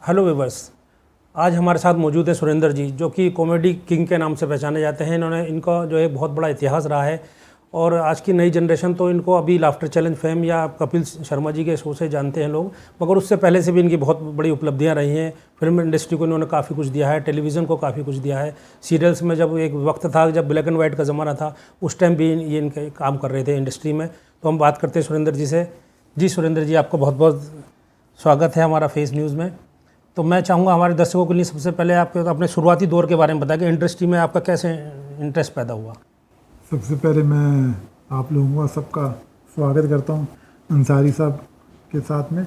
Hello viewers, आज हमारे साथ मौजूद है सुरेंद्र जी, जो कि कॉमेडी किंग के नाम से पहचाने जाते हैं। इनका जो है बहुत बड़ा इतिहास रहा है और आज की नई जनरेशन तो इनको अभी लाफ्टर चैलेंज फेम या कपिल शर्मा जी के शो से जानते हैं लोग, मगर उससे पहले से भी इनकी बहुत बड़ी उपलब्धियां रही हैं। फिल्म इंडस्ट्री को इन्होंने काफ़ी कुछ दिया है, टेलीविज़न को काफ़ी कुछ दिया है। सीरियल्स में जब एक वक्त था जब ब्लैक एंड वाइट का ज़माना था, उस टाइम भी ये इनके काम कर रहे थे इंडस्ट्री में। तो हम बात करते हैं सुरेंद्र जी से। जी सुरेंद्र जी, आपका बहुत बहुत स्वागत है हमारा फेस न्यूज़ में। तो मैं चाहूँगा हमारे दर्शकों के लिए सबसे पहले आपके अपने शुरुआती दौर के बारे में बताएं कि इंडस्ट्री में आपका कैसे इंटरेस्ट पैदा हुआ। सबसे पहले मैं आप लोगों का सबका स्वागत करता हूं अंसारी साहब के साथ में।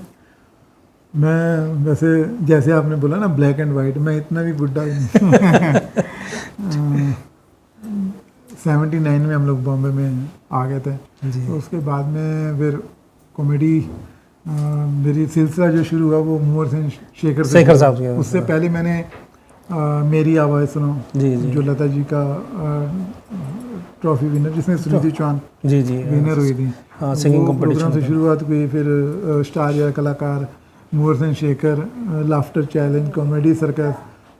मैं वैसे जैसे आपने बोला ना ब्लैक एंड वाइट, मैं इतना भी बुढ़ा ही नहीं 79 में हम लोग बॉम्बे में आ गए थे जी। तो उसके बाद में फिर कॉमेडी मेरी सिलसिला जो शुरू हुआ वो मोहर सिंह शेखर साहब। उससे पहले मैंने मेरी आवाज़ सुनो जी, जो लता जी का ट्रॉफी विनर, जिसमें सुनिधि चौहान जी विनर हुई थी, सिंगिंग कंपटीशन से शुरुआत हुई। फिर स्टार या कलाकार, मोहर Singh Shekhar, laughter challenge, comedy circus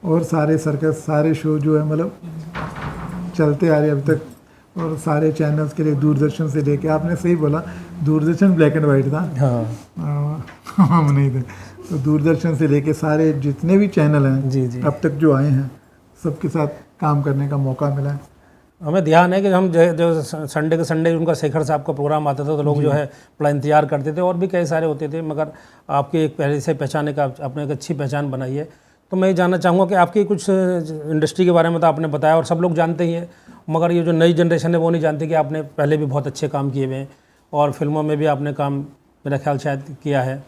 और सारे शो जो है मतलब चलते आ रहे अभी तक। और सारे चैनल्स के लिए दूरदर्शन से लेके, आपने सही बोला दूरदर्शन ब्लैक एंड वाइट था, हम नहीं थे, तो दूरदर्शन से लेके सारे जितने भी चैनल हैं जी। अब तक जो आए हैं सबके साथ काम करने का मौका मिला है। हमें ध्यान है कि हम जो संडे के संडे उनका शेखर साहब का प्रोग्राम आता था तो लोग जो है बड़ा इंतजार करते थे और भी कई सारे होते थे, मगर आपके एक पहले से पहचाने का आपने एक अच्छी पहचान बनाई है। तो मैं ये जानना चाहूँगा कि आपकी कुछ इंडस्ट्री के बारे में तो आपने बताया और सब लोग जानते ही हैं, मगर ये जो नई जनरेशन है वो नहीं जानती कि आपने पहले भी बहुत अच्छे काम किए हुए हैं और फिल्मों में भी आपने काम मेरा ख्याल शायद किया है।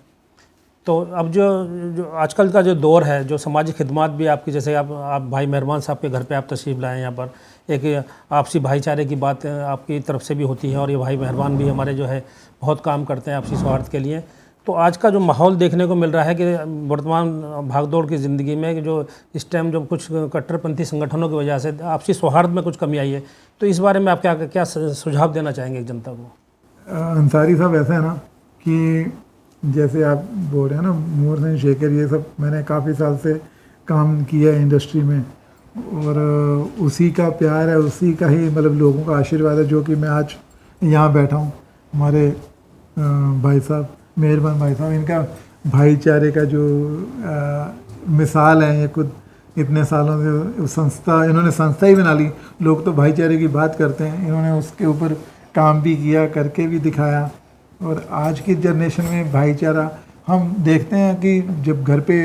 तो अब जो आजकल का जो दौर है, जो समाजी खिदमत भी आपकी, जैसे आप भाई मेहरबान साहब के घर पे आप तशरीफ़ लाए, यहाँ पर एक आपसी भाईचारे की बात आपकी तरफ से भी होती है और ये भाई मेहरबान भी हमारे जो है बहुत काम करते हैं आपसी स्वार्थ के लिए। तो आज का जो माहौल देखने को मिल रहा है कि वर्तमान भागदौड़ की ज़िंदगी में जो इस टाइम जो कुछ कट्टरपंथी संगठनों की वजह से आपसी सौहार्द में कुछ कमी आई है, तो इस बारे में आप क्या सुझाव देना चाहेंगे जनता को? अंसारी साहब, ऐसा है ना कि जैसे आप बोल रहे हैं ना मोहर सिंह शेखर, ये सब मैंने काफ़ी साल से काम किया है इंडस्ट्री में और उसी का प्यार है, उसी का ही मतलब लोगों का आशीर्वाद है जो कि मैं आज यहाँ बैठा हूँ। हमारे भाई साहब, मेहरबान भाई साहब, इनका भाईचारे का जो मिसाल है, ये खुद इतने सालों से इन्होंने संस्था ही बना ली। लोग तो भाईचारे की बात करते हैं, इन्होंने उसके ऊपर काम भी किया, करके भी दिखाया। और आज की जनरेशन में भाईचारा हम देखते हैं कि जब घर पे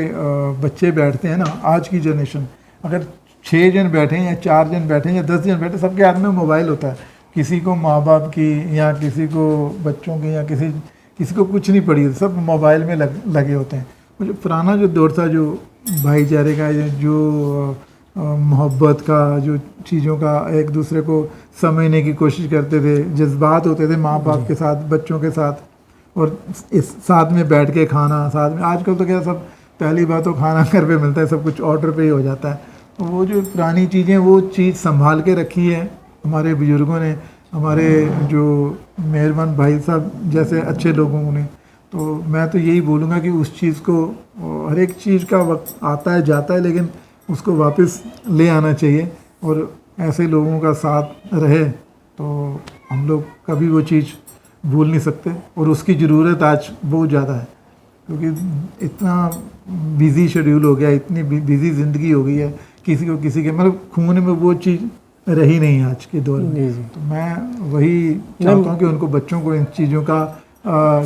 बच्चे बैठते हैं ना, आज की जनरेशन अगर 6 जन बैठे या 4 जन बैठे या 10 जन बैठे, सबके हाथ में मोबाइल होता है। किसी को माँ बाप की या किसी को बच्चों की या किसी को कुछ नहीं पड़ी, सब मोबाइल में लगे होते हैं। जो पुराना जो दौर था, जो भाईचारे का, जो मोहब्बत का, जो चीज़ों का एक दूसरे को समझने की कोशिश करते थे, जज्बात होते थे माँ बाप के साथ, बच्चों के साथ, और इस साथ में बैठ के खाना साथ में। आजकल तो क्या सब पहली बात तो खाना घर पे मिलता है, सब कुछ ऑर्डर पे ही हो जाता है। तो वो जो पुरानी चीज़ें, वो चीज़ संभाल के रखी है हमारे बुज़ुर्गों ने, हमारे जो मेहरबान भाई साहब जैसे अच्छे लोगों ने। तो मैं तो यही बोलूँगा कि उस चीज़ को, हर एक चीज़ का वक्त आता है जाता है, लेकिन उसको वापस ले आना चाहिए और ऐसे लोगों का साथ रहे तो हम लोग कभी वो चीज़ भूल नहीं सकते। और उसकी ज़रूरत आज बहुत ज़्यादा है, क्योंकि इतना बिज़ी शेड्यूल हो गया, इतनी बिज़ी ज़िंदगी हो गई है, किसी के मतलब खून में वो चीज़ रही नहीं आज के दौर में। तो मैं वही चाहता हूँ कि उनको, बच्चों को इन चीज़ों का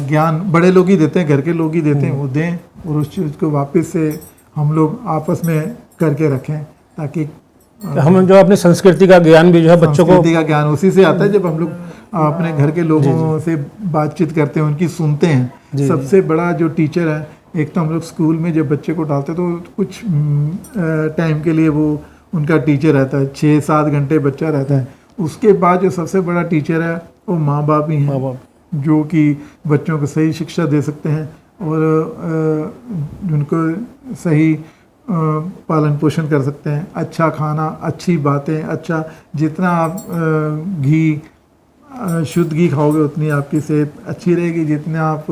ज्ञान बड़े लोग ही देते हैं, घर के लोग ही देते हैं, वो दें और उस चीज़ को वापस से हम लोग आपस में करके रखें, ताकि हम जो अपनी संस्कृति का ज्ञान भी जो है बच्चों को, संस्कृति का ज्ञान उसी से आता है जब हम लोग अपने घर के लोगों से बातचीत करते हैं, उनकी सुनते हैं। सबसे बड़ा जो टीचर है, एक तो हम लोग स्कूल में जब बच्चे को डालते तो कुछ टाइम के लिए वो उनका टीचर रहता है, 6-7 घंटे बच्चा रहता है। उसके बाद जो सबसे बड़ा टीचर है वो माँ बाप ही हैं, जो कि बच्चों को सही शिक्षा दे सकते हैं और उनको सही पालन पोषण कर सकते हैं। अच्छा खाना, अच्छी बातें, अच्छा जितना आप शुद्ध घी खाओगे उतनी आपकी सेहत अच्छी रहेगी, जितना आप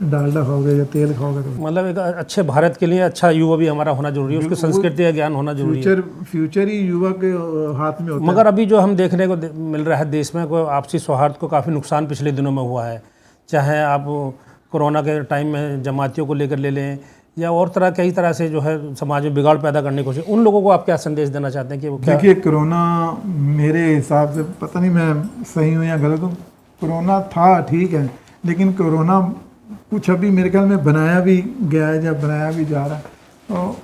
डालडा खाओगे या तेल खाओगे तो मतलब एक अच्छे भारत के लिए अच्छा युवा भी हमारा होना जरूरी है, उसकी संस्कृति का ज्ञान होना जरूरी है। फ्यूचर ही युवा के हाथ में होता है। मगर अभी जो हम देखने को मिल रहा है देश में, कोई आपसी सौहार्द को काफ़ी नुकसान पिछले दिनों में हुआ है। चाहे आप कोरोना के टाइम में जमातियों को लेकर ले लें या और तरह कई तरह से जो है समाज में बिगाड़ पैदा करने की कोशिश, उन लोगों को आप क्या संदेश देना चाहते हैं कि वो क्या? देखिए, कोरोना मेरे हिसाब से, पता नहीं मैं सही हूँ या गलत हूँ, कोरोना था ठीक है, लेकिन कोरोना कुछ अभी मेरे ख्याल में बनाया भी गया है या बनाया भी जा रहा है। तो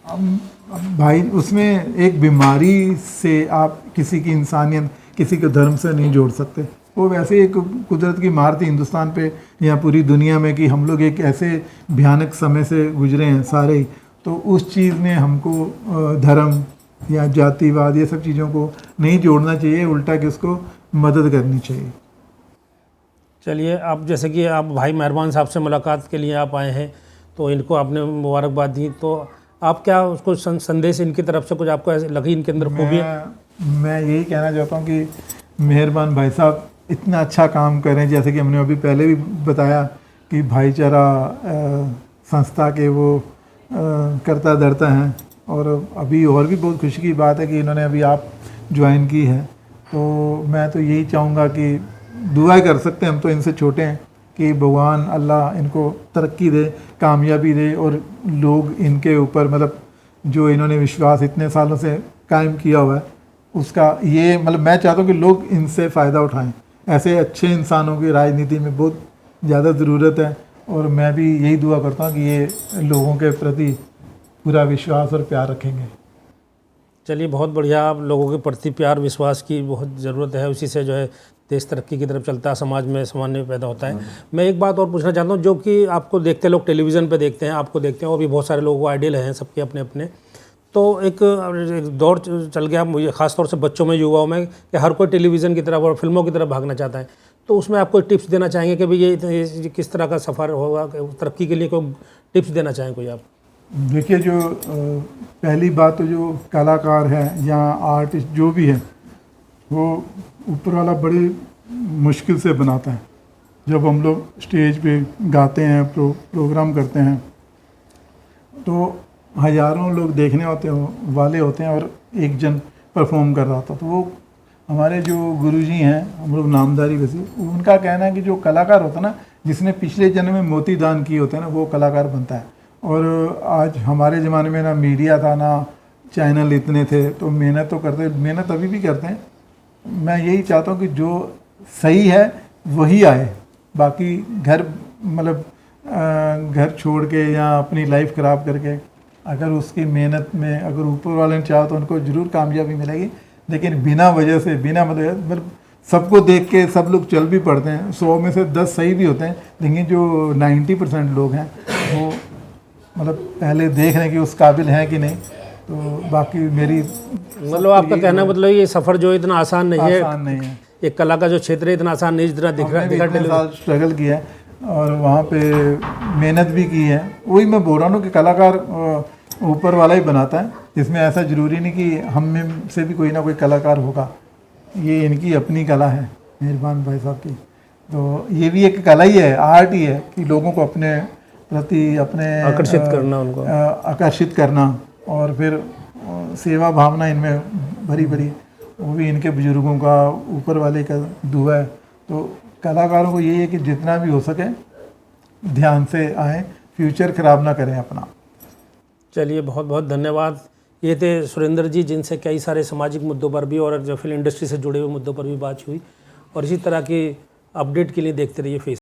अब भाई उसमें एक बीमारी से आप किसी की इंसानियत, किसी के धर्म से नहीं जोड़ सकते। वो वैसे एक कुदरत की मार थी हिंदुस्तान पे या पूरी दुनिया में कि हम लोग एक ऐसे भयानक समय से गुजरे हैं सारे ही। तो उस चीज़ में हमको धर्म या जातिवाद ये सब चीज़ों को नहीं जोड़ना चाहिए, उल्टा कि उसको मदद करनी चाहिए। चलिए, आप जैसे कि आप भाई मेहरबान साहब से मुलाकात के लिए आप आए हैं, तो इनको आपने मुबारकबाद दी, तो आप क्या उसको संदेश इनकी तरफ से कुछ आपको ऐसे लगी इनके अंदर खूबियाँ? मैं यही कहना चाहता हूँ कि मेहरबान भाई साहब इतना अच्छा काम करें, जैसे कि हमने अभी पहले भी बताया कि भाईचारा संस्था के वो करता धरता हैं, और अभी और भी बहुत खुशी की बात है कि इन्होंने अभी आप ज्वाइन की है। तो मैं तो यही चाहूँगा कि दुआ कर सकते हैं, हम तो इनसे छोटे हैं, कि भगवान अल्लाह इनको तरक्की दे, कामयाबी दे, और लोग इनके ऊपर मतलब जो इन्होंने विश्वास इतने सालों से कायम किया हुआ है उसका, ये मतलब मैं चाहता हूँ कि लोग इनसे फ़ायदा उठाएं। ऐसे अच्छे इंसानों की राजनीति में बहुत ज़्यादा ज़रूरत है, और मैं भी यही दुआ करता हूँ कि ये लोगों के प्रति पूरा विश्वास और प्यार रखेंगे। चलिए, बहुत बढ़िया। आप लोगों के प्रति प्यार विश्वास की बहुत ज़रूरत है, उसी से जो है देश तरक्की की तरफ चलता है, समाज में सामान्य पैदा होता है। मैं एक बात और पूछना चाहता हूँ, जो कि आपको देखते लोग टेलीविज़न पे देखते हैं, आपको देखते हैं, और भी बहुत सारे लोगों को आइडियल हैं सबके अपने अपने। तो एक दौर चल गया मुझे ख़ास तौर से बच्चों में, युवाओं में, कि हर कोई टेलीविज़न की तरफ और फिल्मों की तरफ भागना चाहता है। तो उसमें आप कोई टिप्स देना चाहेंगे कि भाई ये किस तरह का सफ़र होगा तरक्की के लिए, कोई टिप्स देना चाहें कोई आप? देखिए, जो पहली बात तो जो कलाकार है या आर्टिस्ट जो भी है, वो ऊपर वाला बड़ी मुश्किल से बनाता है। जब हम लोग स्टेज पे गाते हैं, प्रोग्राम करते हैं, तो हज़ारों लोग देखने वाले होते हैं, और एक जन परफॉर्म कर रहा था। तो वो हमारे जो गुरुजी हैं, हम लोग नामधारी वैसे, उनका कहना है कि जो कलाकार होता है ना, जिसने पिछले जन्म में मोती दान किए होते हैं ना, वो कलाकार बनता है। और आज हमारे ज़माने में ना मीडिया था, ना चैनल इतने थे, तो मेहनत तो करते, मेहनत अभी भी करते हैं। मैं यही चाहता हूँ कि जो सही है वही आए, बाकी घर मतलब घर छोड़ के या अपनी लाइफ ख़राब करके, अगर उसकी मेहनत में अगर ऊपर वाले ने चाहा तो उनको ज़रूर कामयाबी मिलेगी। लेकिन बिना वजह से, बिना मतलब सबको देख के सब लोग चल भी पड़ते हैं, 100 में से 10 सही भी होते हैं, लेकिन जो 90% लोग हैं वो मतलब पहले देख रहे हैं कि उस काबिल हैं कि नहीं। तो बाकी मेरी मतलब आपका कहना मतलब ये सफ़र जो इतना आसान नहीं है, आसान नहीं है। एक कला का जो क्षेत्र है इतना आसान नहीं जितना दिख रहा है। इतने साल स्ट्रगल किया है और वहाँ पे मेहनत भी की है। वही मैं बोल रहा हूँ कि कलाकार ऊपर वाला ही बनाता है, इसमें ऐसा ज़रूरी नहीं कि हम में से भी कोई ना कोई कलाकार होगा। ये इनकी अपनी कला है मेहरबान भाई साहब की। तो ये भी एक कला ही है, आर्ट ही है कि लोगों को अपने प्रति अपने आकर्षित करना, उनको आकर्षित करना, और फिर सेवा भावना इनमें भरी भरी, वो भी इनके बुजुर्गों का, ऊपर वाले का दुआ है। तो कलाकारों को यही है कि जितना भी हो सके ध्यान से आएँ, फ्यूचर ख़राब ना करें अपना। चलिए, बहुत बहुत धन्यवाद। ये थे सुरेंद्र जी, जिनसे कई सारे सामाजिक मुद्दों पर भी और जो फिल्म इंडस्ट्री से जुड़े हुए मुद्दों पर भी बात हुई। और इसी तरह की अपडेट के लिए देखते रहिए फेस।